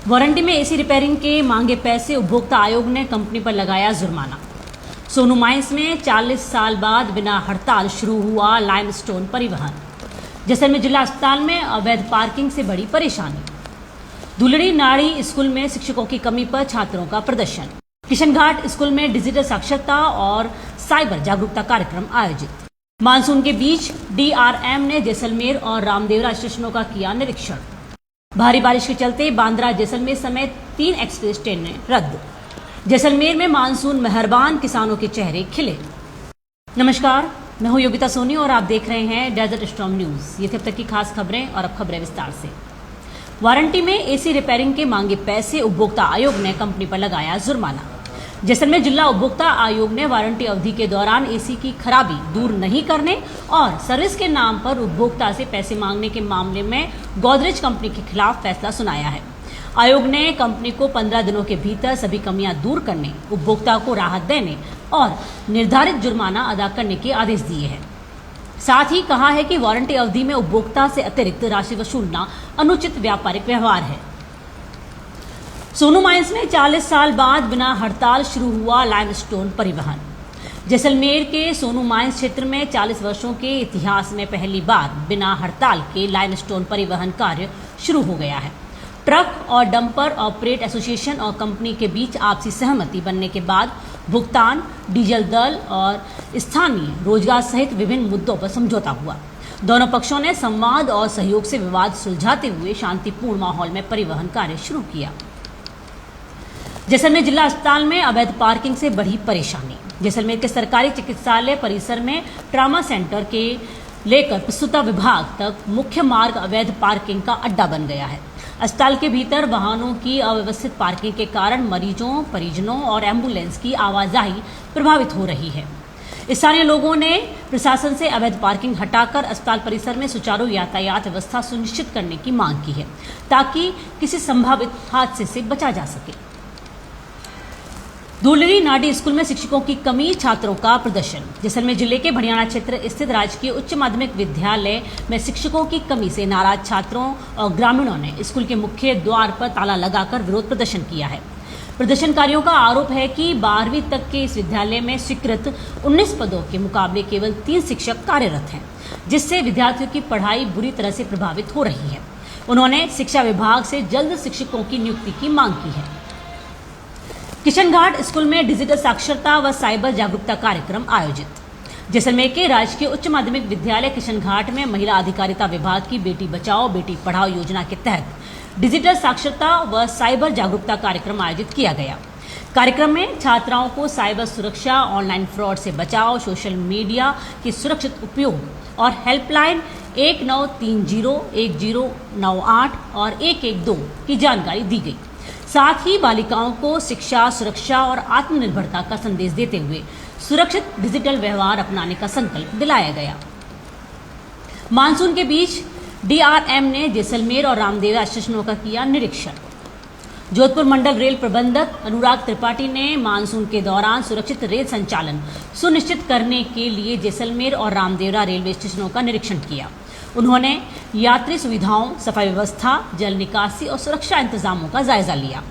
Warranty में AC repairing के मांगे पैसे, उपभोक्ता आयोग ने कंपनी पर लगाया जुर्माना। सोनू माइंस में 40 साल बाद बिना हड़ताल शुरू हुआ लाइमस्टोन परिवहन। जैसलमेर जिला अस्पताल में अवैध पार्किंग से बड़ी परेशानी। दुलड़ी नाड़ी स्कूल में शिक्षकों की कमी पर छात्रों का प्रदर्शन। किशनघाट स्कूल में डिजिटल साक्षरता और साइबर जागरूकता कार्यक्रम आयोजित। मानसून के बीच डीआरएम ने जैसलमेर और रामदेवरा स्टेशनों का किया निरीक्षण। भारी बारिश के चलते बांद्रा जैसलमेर समेत 3 एक्सप्रेस ट्रेनें रद्द। जैसलमेर में मानसून मेहरबान, किसानों के चेहरे खिले। नमस्कार, मैं हूं योगिता सोनी और आप देख रहे हैं डेजर्ट स्टॉर्म न्यूज। ये थे अब तक की खास खबरें और अब खबरें विस्तार से। वारंटी में एसी रिपेयरिंग के मांगे पैसे, उपभोक्ता आयोग ने कंपनी पर लगाया जुर्माना। जैसलमेर जिला उपभोक्ता आयोग ने वारंटी अवधि के दौरान एसी की खराबी दूर नहीं करने और सर्विस के नाम पर उपभोक्ता से पैसे मांगने के मामले में गोदरेज कंपनी के खिलाफ फैसला सुनाया है। आयोग ने कंपनी को 15 दिनों के भीतर सभी कमियां दूर करने, उपभोक्ता को राहत देने और निर्धारित जुर्माना अदा करने के आदेश दिए हैं। साथ ही कहा है कि वारंटी अवधि में उपभोक्ता से अतिरिक्त राशि वसूलना अनुचित व्यापारिक व्यवहार है। सोनू माइंस में 40 साल बाद बिना हड़ताल शुरू हुआ लाइमस्टोन परिवहन। जैसलमेर के सोनू माइंस क्षेत्र में 40 वर्षों के इतिहास में पहली बार बिना हड़ताल के लाइमस्टोन परिवहन कार्य शुरू हो गया है। ट्रक और डंपर ऑपरेट एसोसिएशन और कंपनी के बीच आपसी सहमति बनने के बाद भुगतान, डीजल दर और स्थानीय रोजगार सहित विभिन्न मुद्दों पर समझौता हुआ। दोनों पक्षों ने संवाद और सहयोग से विवाद सुलझाते हुए शांतिपूर्ण माहौल में परिवहन कार्य शुरू किया। जैसलमेर जिला अस्पताल में अवैध पार्किंग से बढ़ी परेशानी। जैसलमेर के सरकारी चिकित्सालय परिसर में ट्रामा सेंटर के लेकर प्रसूता विभाग तक मुख्य मार्ग अवैध पार्किंग का अड्डा बन गया है। अस्पताल के भीतर वाहनों की अव्यवस्थित पार्किंग के कारण मरीजों, परिजनों और एम्बुलेंस की आवाजाही प्रभावित हो रही है। स्थानीय लोगों ने प्रशासन से अवैध पार्किंग हटाकर अस्पताल परिसर में सुचारू यातायात व्यवस्था सुनिश्चित करने की मांग की है, ताकि किसी संभावित हादसे से बचा जा सके। दुलड़ी नाड़ी स्कूल में शिक्षकों की कमी, छात्रों का प्रदर्शन। जैसलमेर जिले के भड़ियाना क्षेत्र स्थित राजकीय उच्च माध्यमिक विद्यालय में शिक्षकों की कमी से नाराज छात्रों और ग्रामीणों ने स्कूल के मुख्य द्वार पर ताला लगाकर विरोध प्रदर्शन किया है। प्रदर्शनकारियों का आरोप है कि 12वीं तक के इस विद्यालय में स्वीकृत 19 पदों के मुकाबले केवल 3 शिक्षक कार्यरत हैं, जिससे विद्यार्थियों की पढ़ाई बुरी तरह से प्रभावित हो रही है। उन्होंने शिक्षा विभाग से जल्द शिक्षकों की नियुक्ति की मांग की है। किशनघाट स्कूल में डिजिटल साक्षरता व साइबर जागरूकता कार्यक्रम आयोजित। जैसलमेर के राजकीय उच्च माध्यमिक विद्यालय किशनघाट में महिला अधिकारिता विभाग की बेटी बचाओ बेटी पढ़ाओ योजना के तहत डिजिटल साक्षरता व साइबर जागरूकता कार्यक्रम आयोजित किया गया। कार्यक्रम में छात्राओं को साइबर सुरक्षा, ऑनलाइन फ्रॉड से बचाव, सोशल मीडिया के सुरक्षित उपयोग और हेल्पलाइन 1930 1098 और 112 की जानकारी दी गई। साथ ही बालिकाओं को शिक्षा, सुरक्षा और आत्मनिर्भरता का संदेश देते हुए सुरक्षित डिजिटल व्यवहार अपनाने का संकल्प दिलाया गया। मानसून के बीच डीआरएम ने जैसलमेर और रामदेवरा स्टेशनों का किया निरीक्षण। जोधपुर मंडल रेल प्रबंधक अनुराग त्रिपाठी ने मानसून के दौरान सुरक्षित रेल संचालन सुनिश्चित करने के लिए जैसलमेर और रामदेवरा रेलवे स्टेशनों का निरीक्षण किया। उन्होंने यात्री सुविधाओं, सफाई व्यवस्था, जल निकासी और सुरक्षा इंतजामों का जायजा लिया।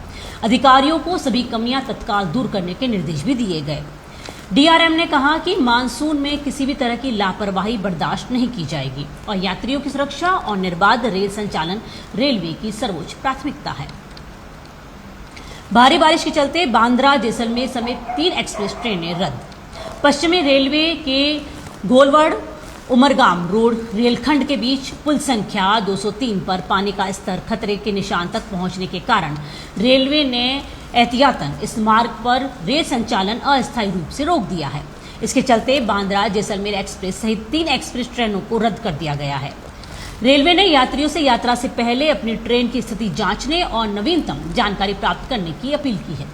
अधिकारियों को सभी कमियां तत्काल दूर करने के निर्देश भी दिए गए। डीआरएम ने कहा कि मानसून में किसी भी तरह की लापरवाही बर्दाश्त नहीं की जाएगी और यात्रियों की सुरक्षा और निर्बाध रेल संचालन रेलवे की सर्वोच्च प्राथमिकता है। भारी बारिश के चलते बांद्रा जैसलमेर समेत 3 एक्सप्रेस ट्रेनें रद्द। पश्चिमी रेलवे के घोलवड़ उमरगाम रोड रेलखंड के बीच पुल संख्या 203 पर पानी का स्तर खतरे के निशान तक पहुंचने के कारण रेलवे ने एहतियातन इस मार्ग पर रेल संचालन अस्थायी रूप से रोक दिया है। इसके चलते बांद्रा जैसलमेर एक्सप्रेस सहित 3 एक्सप्रेस ट्रेनों को रद्द कर दिया गया है। रेलवे ने यात्रियों से यात्रा से पहले अपनी ट्रेन की स्थिति जांचने और नवीनतम जानकारी प्राप्त करने की अपील की है।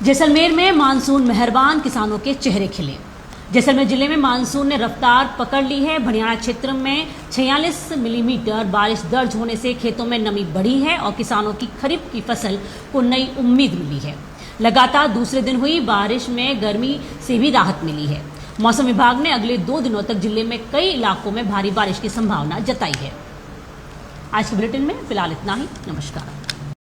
जैसलमेर में मानसून मेहरबान, किसानों के चेहरे खिले। जैसलमेर जिले में मानसून ने रफ्तार पकड़ ली है। भड़ियाना क्षेत्र में 46 मिलीमीटर बारिश दर्ज होने से खेतों में नमी बढ़ी है और किसानों की खरीफ की फसल को नई उम्मीद मिली है। लगातार दूसरे दिन हुई बारिश में गर्मी से भी राहत मिली है। मौसम विभाग ने अगले 2 दिनों तक जिले में कई इलाकों में भारी बारिश की संभावना जताई है। आज के बुलेटिन में फिलहाल इतना ही। नमस्कार।